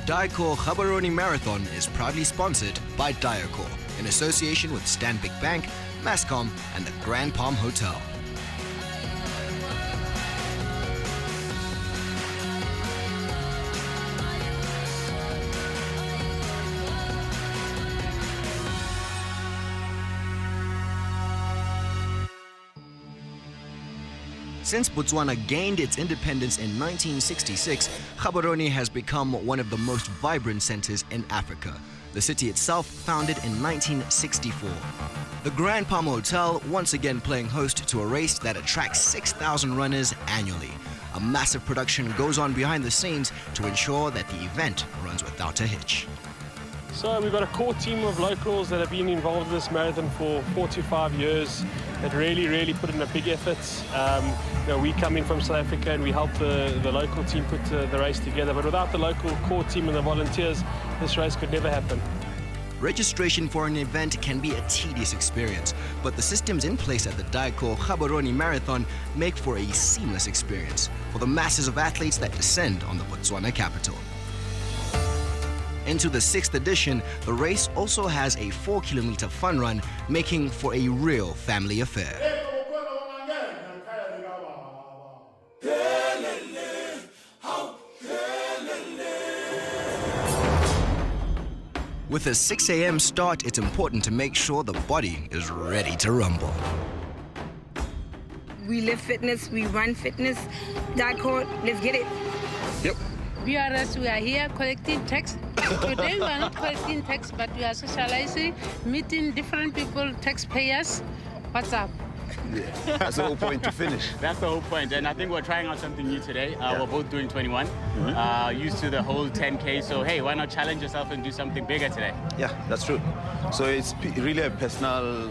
Diacore Gaborone Marathon is proudly sponsored by Diacore in association with Stanbic Bank, Mascom and the Grand Palm Hotel. Since Botswana gained its independence in 1966, Gaborone has become one of the most vibrant centers in Africa. The city itself founded in 1964. The Grand Palm Hotel once again playing host to a race that attracts 6,000 runners annually. A massive production goes on behind the scenes to ensure that the event runs without a hitch. So we've got a core team of locals that have been involved in this marathon for 4 to 5 years that really put in a big effort. We come in from South Africa and we help the local team put the race together. But without the local core team and the volunteers, this race could never happen. Registration for an event can be a tedious experience, but the systems in place at the Diacore Gaborone Marathon make for a seamless experience for the masses of athletes that descend on the Botswana capital. Into the 6th edition, the race also has a 4-kilometer fun run, making for a real family affair. With a 6 a.m. start, it's important to make sure the body is ready to rumble. We live fitness, we run fitness. Diacore, let's get it. Yep. We are here collecting tax. Today we are not collecting tax, but we are socializing, meeting different people, taxpayers. What's up? Yeah. That's the whole point, to finish. That's the whole point, and I think we're trying out something new today. We're both doing 21, used to the whole 10K, so hey, why not challenge yourself and do something bigger today? Yeah, that's true. So it's really a personal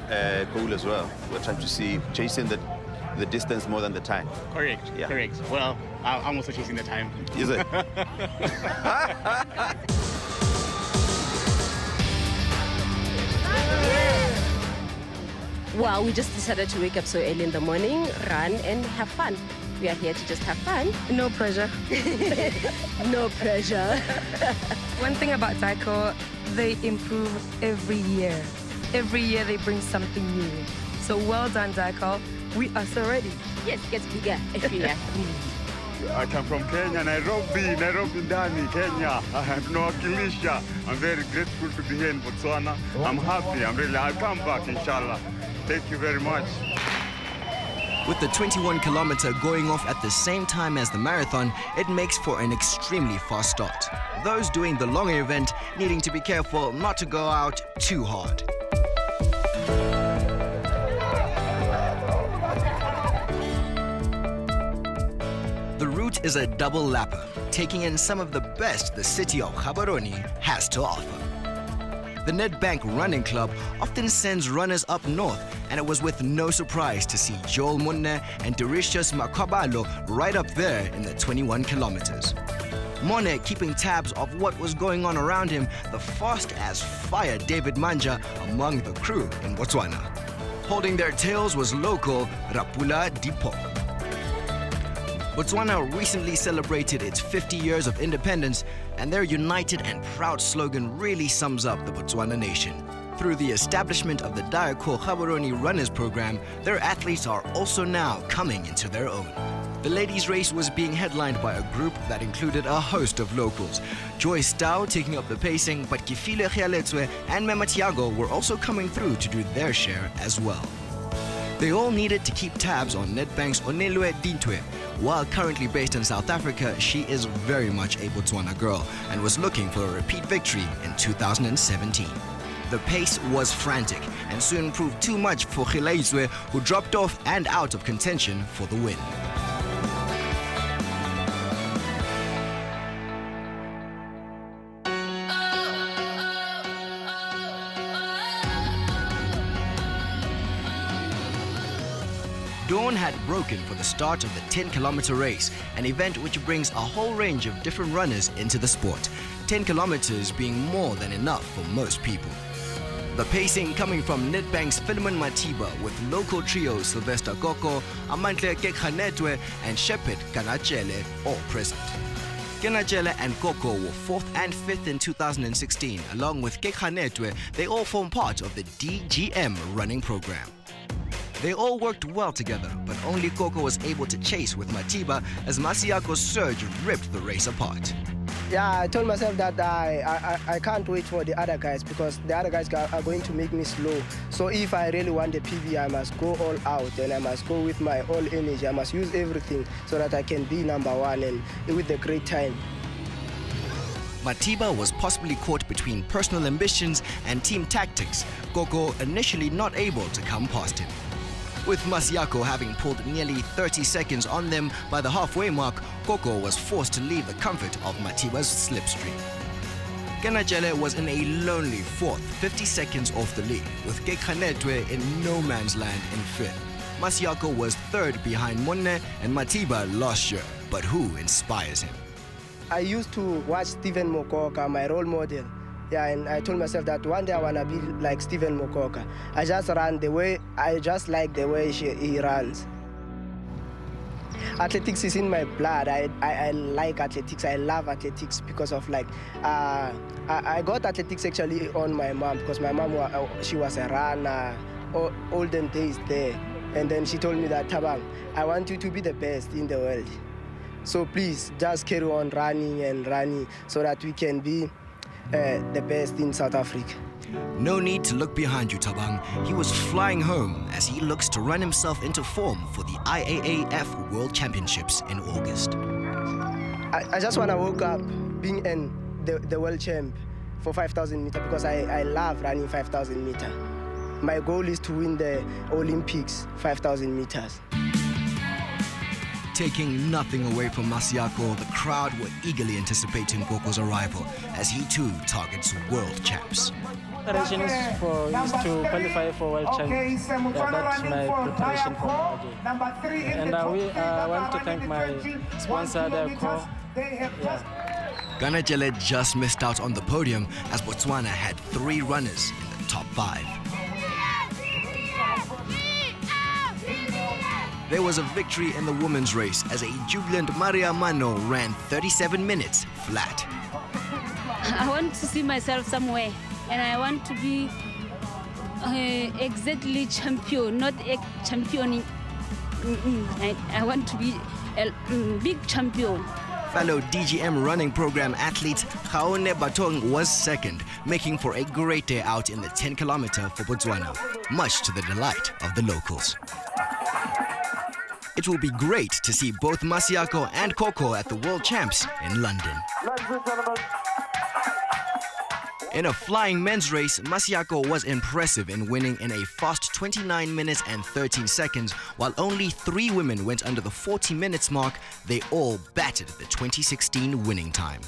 goal as well. We're trying to see, chasing the distance more than the time. Correct, yeah. Correct. Well, I'm also chasing the time. Is it? Well, we just decided to wake up so early in the morning, run and have fun. We are here to just have fun. No pressure. No pressure. One thing about Diacore, they improve every year. Every year they bring something new. So well done, Diacore. We are so ready. Yes, it gets bigger every year. I come from Kenya, Nairobi, Ndani, Kenya. Tunawakilisha. I'm very grateful to be here in Botswana. I'm happy. I'll come back, inshallah. Thank you very much. With the 21-kilometer going off at the same time as the marathon, it makes for an extremely fast start. Those doing the longer event needing to be careful not to go out too hard. The route is a double lapper, taking in some of the best the city of Gaborone has to offer. The Nedbank Running Club often sends runners up north, and it was with no surprise to see Joel Munne and Derishus Makabalo right up there in the 21 kilometers. Mone keeping tabs of what was going on around him, the fast as fire David Manja among the crew in Botswana. Holding their tails was local Rapula Dipo. Botswana recently celebrated its 50 years of independence, and their united and proud slogan really sums up the Botswana nation. Through the establishment of the Diacore Gaborone Runners program, their athletes are also now coming into their own. The ladies' race was being headlined by a group that included a host of locals. Joyce Stau taking up the pacing, but Kifile Gialetswe and Mema Tiago were also coming through to do their share as well. They all needed to keep tabs on Nedbank's Onelwe Dintwe. While currently based in South Africa, she is very much a Botswana girl and was looking for a repeat victory in 2017. The pace was frantic and soon proved too much for Gileizwe, who dropped off and out of contention for the win. Dawn had broken for the start of the 10-kilometer race, an event which brings a whole range of different runners into the sport, 10 kilometers being more than enough for most people. The pacing coming from Nedbank's Philemon Matiba with local trios Sylvester Koko, Amantle Kekhanetwe and Shepard Kanachele all present. Kenajele and Koko were 4th and 5th in 2016. Along with Kekhanetwe, they all form part of the DGM running program. They all worked well together, but only Koko was able to chase with Matiba as Masiako's surge ripped the race apart. Yeah, I told myself that I can't wait for the other guys because the other guys are going to make me slow. So if I really want the PB, I must go all out and I must go with my all energy. I must use everything so that I can be #1 and with a great time. Matiba was possibly caught between personal ambitions and team tactics, Koko initially not able to come past him. With Masiako having pulled nearly 30 seconds on them by the halfway mark, Koko was forced to leave the comfort of Matiba's slipstream. Kenajele was in a lonely 4th, 50 seconds off the lead, with Kekhanetwe in no man's land in 5th. Masiako was 3rd behind Munne and Matiba last year, but who inspires him? I used to watch Stephen Mokoka, my role model. Yeah, and I told myself that one day I want to be like Stephen Mokoka. I just run the way, I just like the way he runs. Athletics is in my blood. I like athletics. I love athletics because of I got athletics actually on my mom because my mom, she was a runner, olden days there. And then she told me that, Tabang, I want you to be the best in the world. So please just carry on running and running so that we can be the best in South Africa. No need to look behind you, Tabang. He was flying home as he looks to run himself into form for the IAAF World Championships in August. I just want to wake up being in the world champ for 5,000 meters because I love running 5,000 meters. My goal is to win the Olympics 5,000 meters. Taking nothing away from Masiako, the crowd were eagerly anticipating Koko's arrival as he too targets world champs. Preparation is to qualify for world champs. Yeah, that's my preparation for my game. And I want to thank my sponsor, Diacore. Ganajele just missed out on the podium as Botswana had 3 runners in the top 5. There was a victory in the women's race as a jubilant Maria Mano ran 37 minutes flat. I want to see myself somewhere and I want to be exactly champion, not a championing. I want to be a big champion. Fellow DGM running program athlete Khaone Batong was 2nd, making for a great day out in the 10-kilometer for Botswana, much to the delight of the locals. It will be great to see both Masiako and Koko at the World Champs in London. In a flying men's race, Masiako was impressive in winning in a fast 29 minutes and 13 seconds, while only 3 women went under the 40 minutes mark. They all battered the 2016 winning time.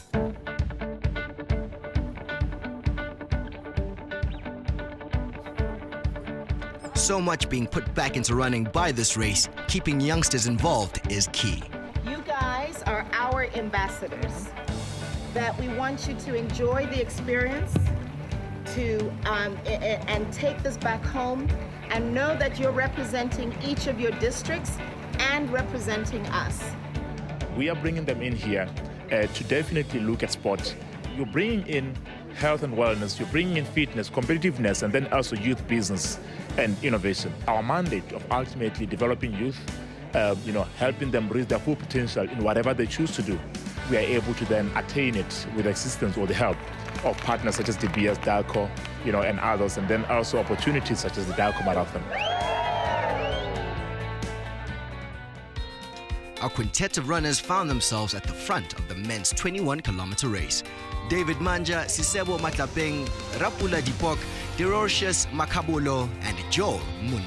So much being put back into running by this race, keeping youngsters involved is key. You guys are our ambassadors, that we want you to enjoy the experience and take this back home and know that you're representing each of your districts and representing us. We are bringing them in here to definitely look at sport. You're bringing in health and wellness, you're bringing in fitness, competitiveness, and then also youth business and innovation. Our mandate of ultimately developing youth, helping them reach their full potential in whatever they choose to do, we are able to then attain it with the assistance or the help of partners such as the BS, Diacore, and others, and then also opportunities such as the Diacore Marathon. Our quintet of runners found themselves at the front of the men's 21-kilometer race. David Manja, Sisebo Matlapeng, Rapula Dipok, Derorcius Makabolo, and Joel Munne.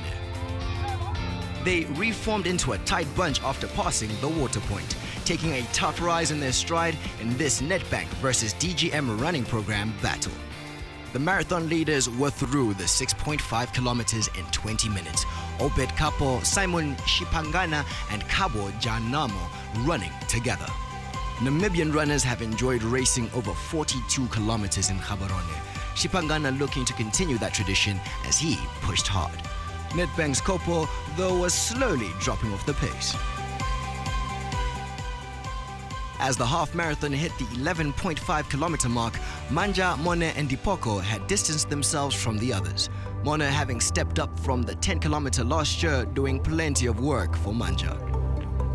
They reformed into a tight bunch after passing the water point, taking a tough rise in their stride in this Nedbank versus DGM running program battle. The marathon leaders were through the 6.5 kilometers in 20 minutes. Obed Kapo, Simon Shipangana, and Kabo Janamo running together. Namibian runners have enjoyed racing over 42 kilometers in Gaborone. Shipangana looking to continue that tradition as he pushed hard. Nedbank's Kopo, though, was slowly dropping off the pace. As the half marathon hit the 11.5 kilometer mark, Manja, Mone and Dipoko had distanced themselves from the others. Mone having stepped up from the 10 kilometer last year, doing plenty of work for Manja.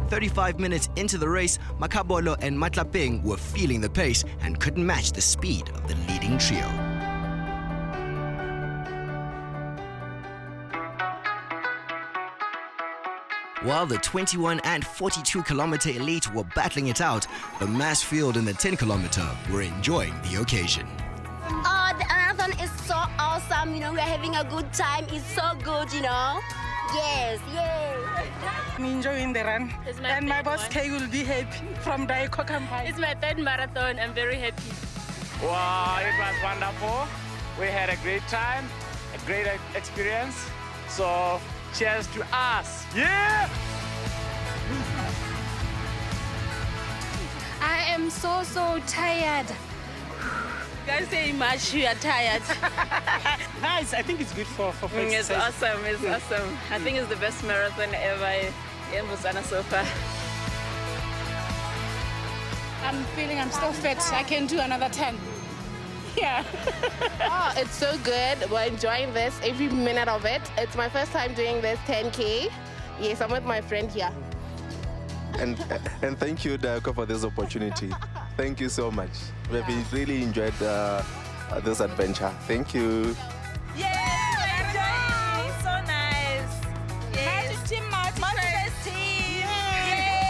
35 minutes into the race, Makabolo and Matlapeng were feeling the pace and couldn't match the speed of the leading trio. While the 21 and 42 kilometer elite were battling it out, the mass field in the 10 kilometer were enjoying the occasion. Oh, the marathon is so awesome, you know, we're having a good time, it's so good, you know. Yes, yay. I'm enjoying the run, and my boss Kay will be happy from Diacore campaign. It's my third marathon, I'm very happy. Wow, it was wonderful. We had a great time, a great experience. So, cheers to us. Yeah! I am so tired. Can't say much, you are tired. Nice, I think it's good for It's awesome, it's awesome. I think it's the best marathon ever in Botswana so far. I'm feeling I'm still fit. I can do another 10. Yeah. Oh, it's so good. We're enjoying this, every minute of it. It's my first time doing this 10K. Yes, I'm with my friend here. And thank you, Diacore, for this opportunity. Thank you so much. We've really enjoyed this adventure. Thank you. Yeah, so nice. Yes. Multi-first team. Yeah.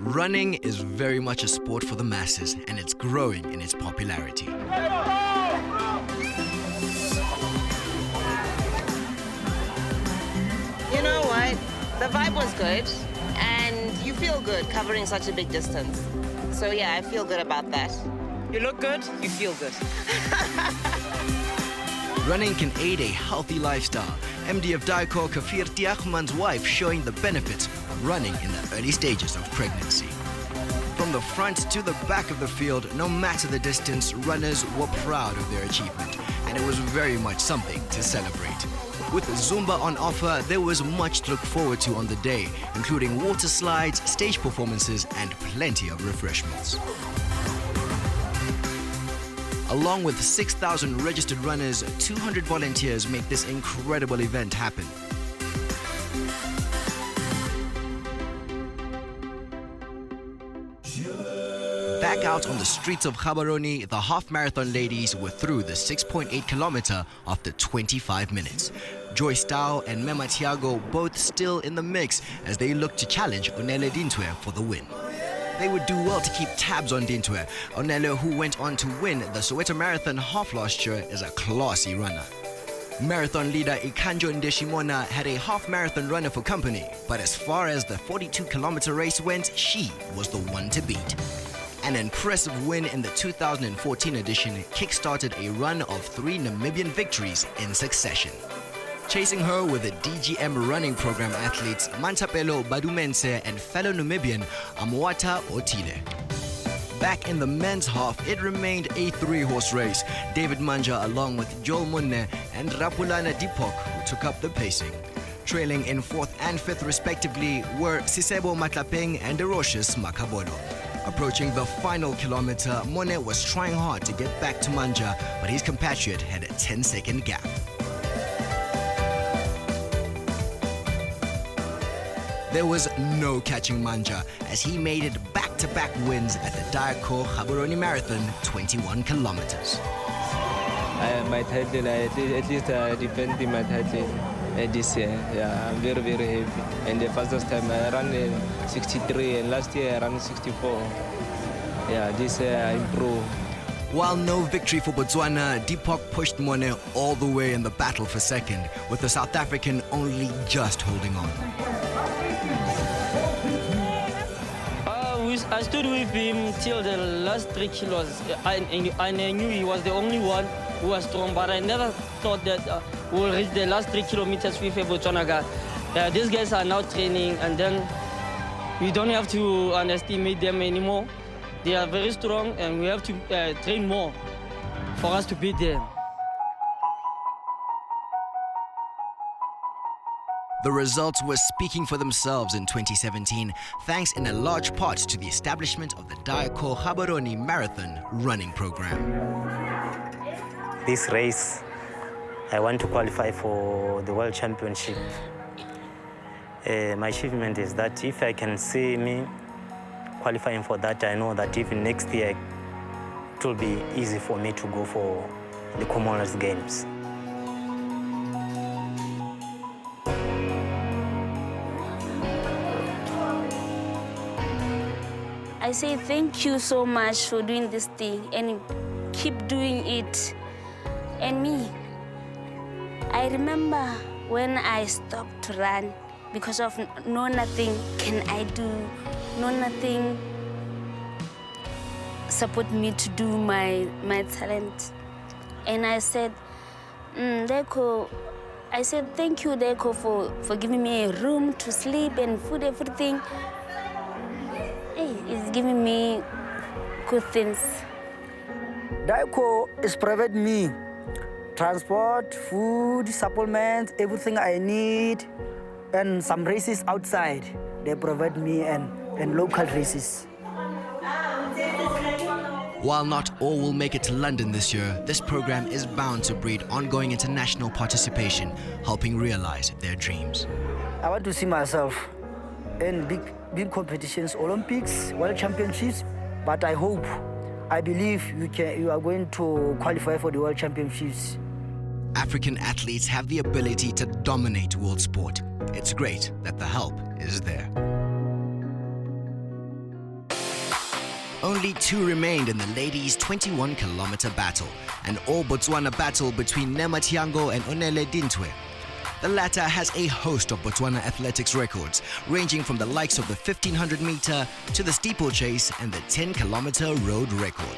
Running is very much a sport for the masses, and it's growing in its popularity. You know what? The vibe was good, and you feel good covering such a big distance. So yeah, I feel good about that. You look good, you feel good. Running can aid a healthy lifestyle. MD of Diacore, Kafir Tiagman's wife, showing the benefits of running in the early stages of pregnancy. From the front to the back of the field, no matter the distance, runners were proud of their achievement, and it was very much something to celebrate. With Zumba on offer, there was much to look forward to on the day, including water slides, stage performances, and plenty of refreshments. Along with 6,000 registered runners, 200 volunteers make this incredible event happen. Back out on the streets of Gaborone, the half-marathon ladies were through the 6.8 kilometer after 25 minutes. Joyce Tao and Mema Tiago both still in the mix as they look to challenge Onele Dintwe for the win. They would do well to keep tabs on Dintwe. Onele, who went on to win the Soweto Marathon half last year, is a classy runner. Marathon leader Ikanjo Ndeshimona had a half-marathon runner for company, but as far as the 42-kilometer race went, she was the one to beat. An impressive win in the 2014 edition kick-started a run of 3 Namibian victories in succession. Chasing her were the DGM running program athletes Mantapelo Badumense and fellow Namibian Amwata Otile. Back in the men's half, it remained a 3-horse race. David Manja along with Joel Munne and Rapulana Dipok, who took up the pacing. Trailing in 4th and 5th respectively were Sisebo Matlapeng and Erocious Makabolo. Approaching the final kilometer, Mone was trying hard to get back to Manja, but his compatriot had a 10-second gap. There was no catching Manja as he made it back-to-back wins at the Diacore Gaborone Marathon, 21 kilometers. My title, at least defending my title this year. Yeah, I'm very, very happy. And the fastest time I ran 63, and last year I ran 64. Yeah, this year I improved. While no victory for Botswana, Dipok pushed Mone all the way in the battle for second, with the South African only just holding on. I stood with him till the last 3 kilos. I knew he was the only one who was strong, but I never thought that we'll reach the last 3 kilometers with a Botswana guy. These guys are now training, and then we don't have to underestimate them anymore. They are very strong, and we have to train more for us to beat them. The results were speaking for themselves in 2017, thanks in a large part to the establishment of the Diacore Gaborone Marathon running program. This race, I want to qualify for the World Championship. My achievement is that if I can see me qualifying for that, I know that even next year it will be easy for me to go for the Commonwealth Games. I say thank you so much for doing this thing and keep doing it. And me, I remember when I stopped to run because of no nothing can I do, no nothing support me to do my talent. And I said, Diacore, I said thank you, Diacore, for giving me a room to sleep and food, everything. It's giving me good things. Diacore has provided me transport, food, supplements, everything I need, and some races outside. They provide me and local races. While not all will make it to London this year, this program is bound to breed ongoing international participation, helping realize their dreams. I want to see myself in big competitions, Olympics, World Championships, but I believe you are going to qualify for the World Championships. African athletes have the ability to dominate world sport. It's great that the help is there. Only 2 remained in the ladies' 21-kilometer battle, an all-Botswana battle between Nema Tiango and Onele Dintwe. The latter has a host of Botswana athletics records, ranging from the likes of the 1500-meter to the steeplechase and the 10-kilometer road record.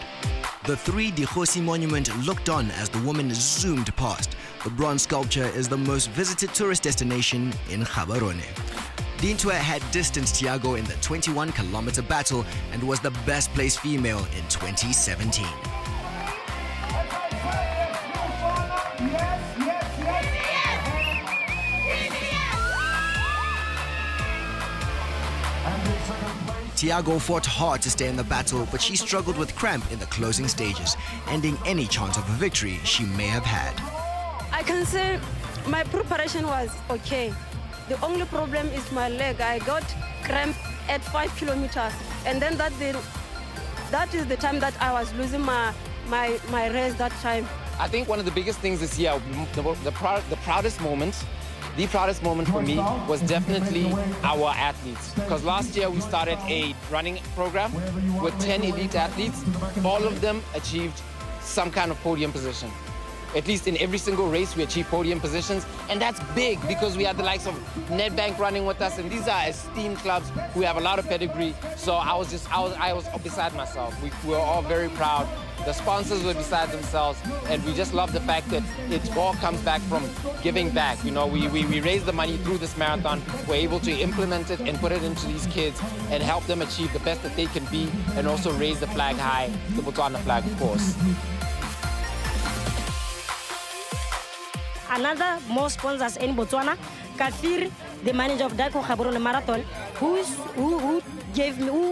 The 3 Dikgosi monument looked on as the woman zoomed past. The bronze sculpture is the most visited tourist destination in Gaborone. Dintwe had distanced Tiago in the 21-kilometer battle and was the best-placed female in 2017. Tiago fought hard to stay in the battle, but she struggled with cramp in the closing stages, ending any chance of a victory she may have had. I can say my preparation was okay. The only problem is my leg. I got cramp at 5 kilometers, and then that is the time that I was losing my race that time. I think one of the biggest things this year, the proudest moment for me was definitely our athletes. Because last year we started a running program with 10 elite athletes. All of them achieved some kind of podium position. At least in every single race we achieved podium positions. And that's big because we had the likes of Nedbank running with us, and these are esteemed clubs who have a lot of pedigree. So I was beside myself. We were all very proud. The sponsors were beside themselves, and we just love the fact that it all comes back from giving back. You know, we raise the money through this marathon. We're able to implement it and put it into these kids and help them achieve the best that they can be, and also raise the flag high, the Botswana flag, of course. Another more sponsors in Botswana, Kafir, the manager of Diacore Gaborone Marathon, who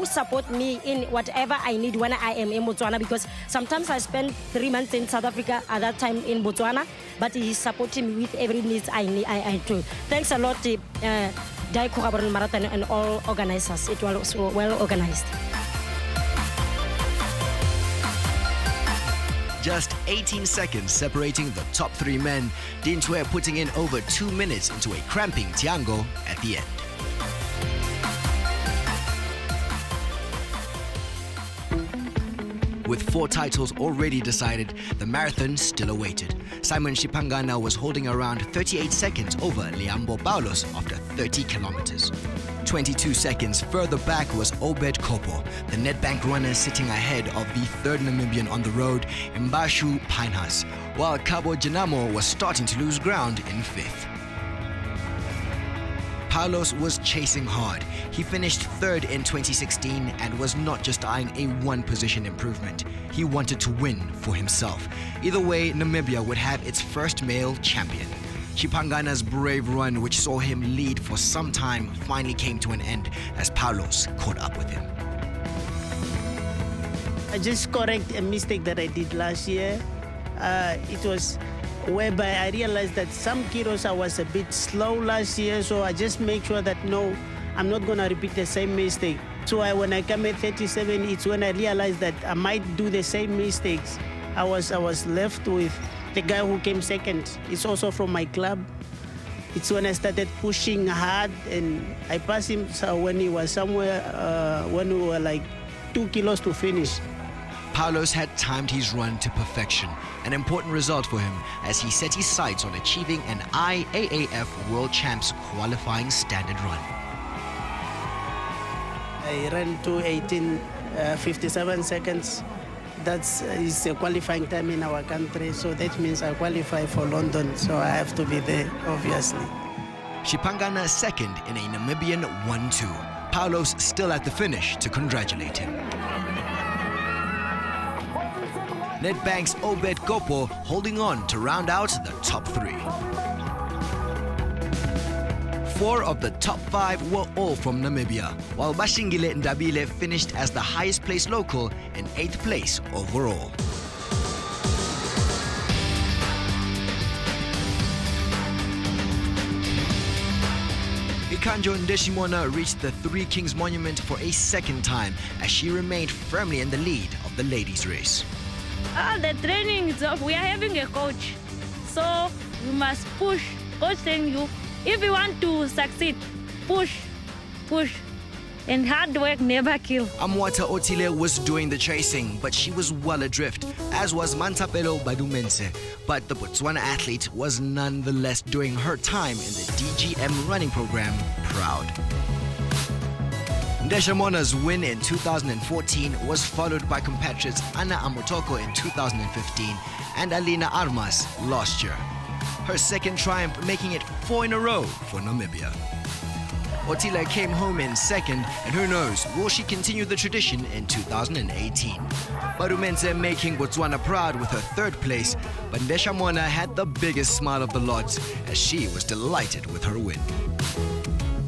support me in whatever I need when I am in Botswana, because sometimes I spend 3 months in South Africa, at that time in Botswana, but he's supporting me with every need I do. Thanks a lot, Diacore Gaborone Marathon and all organizers. It was well organized. Just 18 seconds separating the top 3 men, Dintwe putting in over 2 minutes into a cramping Tiango at the end. With 4 titles already decided, the marathon still awaited. Simon Shipangana was holding around 38 seconds over Liambo Paulos after 30 kilometers. 22 seconds further back was Obed Kopo, the Nedbank runner sitting ahead of the 3rd Namibian on the road, Mbashu Pinehas, while Cabo Janamo was starting to lose ground in 5th. Paulos was chasing hard. He finished 3rd in 2016 and was not just eyeing a 1-position improvement. He wanted to win for himself. Either way, Namibia would have its first male champion. Shipangana's brave run, which saw him lead for some time, finally came to an end as Paulos caught up with him. I just correct a mistake that I did last year. It was whereby I realized that some kilos I was a bit slow last year, so I just make sure that no, I'm not going to repeat the same mistake. So when I come at 37, it's when I realized that I might do the same mistakes. I was left with the guy who came second. It's also from my club. It's when I started pushing hard and I passed him when he was somewhere, when we were like 2 kilos to finish. Paulos had timed his run to perfection, an important result for him as he set his sights on achieving an IAAF World Champs qualifying standard run. I ran 2:18:57 seconds. That's is a qualifying time in our country, so that means I qualify for London, so I have to be there, obviously. Shipangana second in a Namibian 1-2. Paulos still at the finish to congratulate him. Nedbank's Obed Kopo holding on to round out the top 3. 4 of the top 5 were all from Namibia, while Bashingile Ndabile finished as the highest placed local and 8th place overall. Ikanjo Ndeshimona reached the Three Kings Monument for a second time as she remained firmly in the lead of the ladies' race. The training is off. We are having a coach, so you must push. Coach saying you, if you want to succeed, push, and hard work never kills. Amwata Otile was doing the chasing, but she was well adrift, as was Mantapelo Badumense. But the Botswana athlete was nonetheless doing her time in the DGM running program proud. Ndeshamona's win in 2014 was followed by compatriots Anna Amotoko in 2015 and Alina Armas last year. Her second triumph making it 4 in a row for Namibia. Otile came home in second, and who knows, will she continue the tradition in 2018? Badumense making Botswana proud with her 3rd place, but Ndeshamona had the biggest smile of the lot as she was delighted with her win.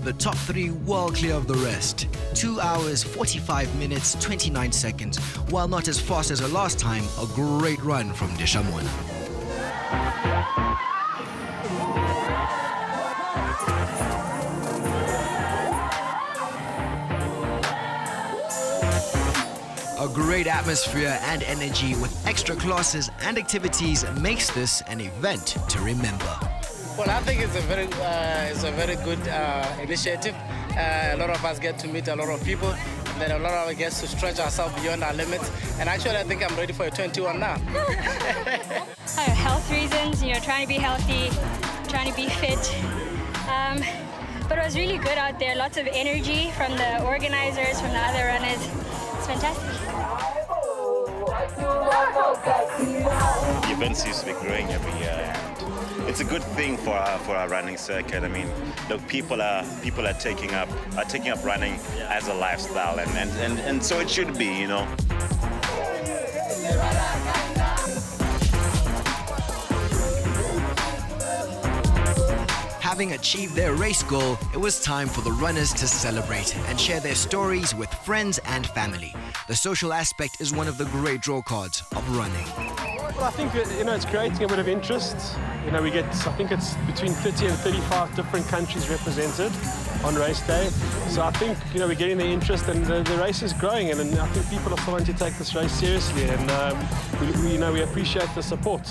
The top 3 well clear of the rest. 2 hours, 45 minutes, 29 seconds. While not as fast as her last time, a great run from Ndeshamona. A great atmosphere and energy with extra classes and activities makes this an event to remember. Well, I think it's a very good initiative. A lot of us get to meet a lot of people, and then a lot of us get to stretch ourselves beyond our limits. And actually, I think I'm ready for a 21 now. Health reasons, trying to be healthy, trying to be fit. But it was really good out there. Lots of energy from the organizers, from the other runners. It's fantastic. The event seems to be growing every year. It's a good thing for our running circuit. I mean, look, people are taking up running as a lifestyle, and so it should be, Having achieved their race goal, it was time for the runners to celebrate and share their stories with friends and family. The social aspect is one of the great draw cards of running. Well, I think it's creating a bit of interest. We get, I think it's between 30 and 35 different countries represented on race day. So I think we're getting the interest, and the race is growing, and I think people are starting to take this race seriously, and we appreciate the support.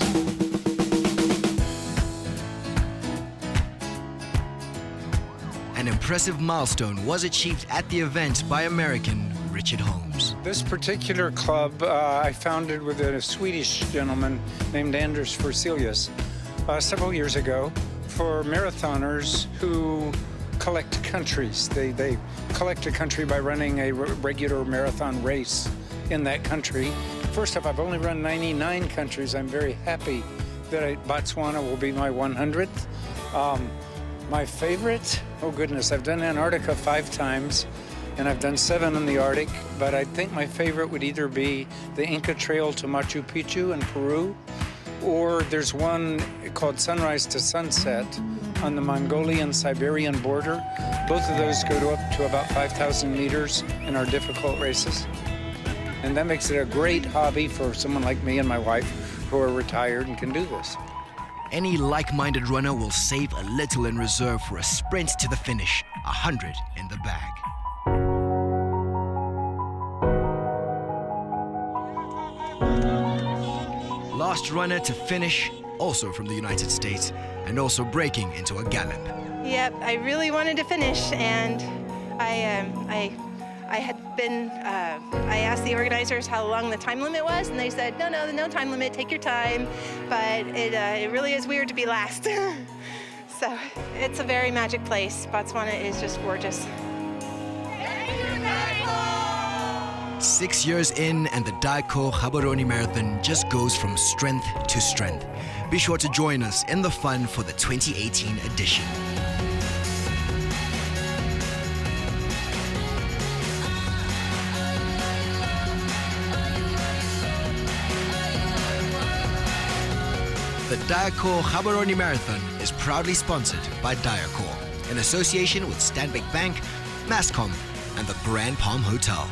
An impressive milestone was achieved at the event by American Richard Holmes. This particular club I founded with a Swedish gentleman named Anders Forselius several years ago for marathoners who collect countries. They collect a country by running a regular marathon race in that country. First off, I've only run 99 countries. I'm very happy that Botswana will be my 100th. My favorite, oh goodness, I've done Antarctica 5 times, and I've done 7 in the Arctic, but I think my favorite would either be the Inca Trail to Machu Picchu in Peru, or there's one called Sunrise to Sunset on the Mongolian-Siberian border. Both of those go up to about 5,000 meters and are difficult races. And that makes it a great hobby for someone like me and my wife who are retired and can do this. Any like-minded runner will save a little in reserve for a sprint to the finish, 100 in the bag. Last runner to finish, also from the United States, and also breaking into a gallop. Yep, I really wanted to finish, and I asked the organizers how long the time limit was, and they said, no time limit, take your time, but it really is weird to be last. So it's a very magic place. Botswana is just gorgeous. 6 years in, and the Diacore Gaborone Marathon just goes from strength to strength. Be sure to join us in the fun for the 2018 edition. The Diacore Gaborone Marathon is proudly sponsored by Diacore in association with Stanbic Bank, Mascom, and the Grand Palm Hotel.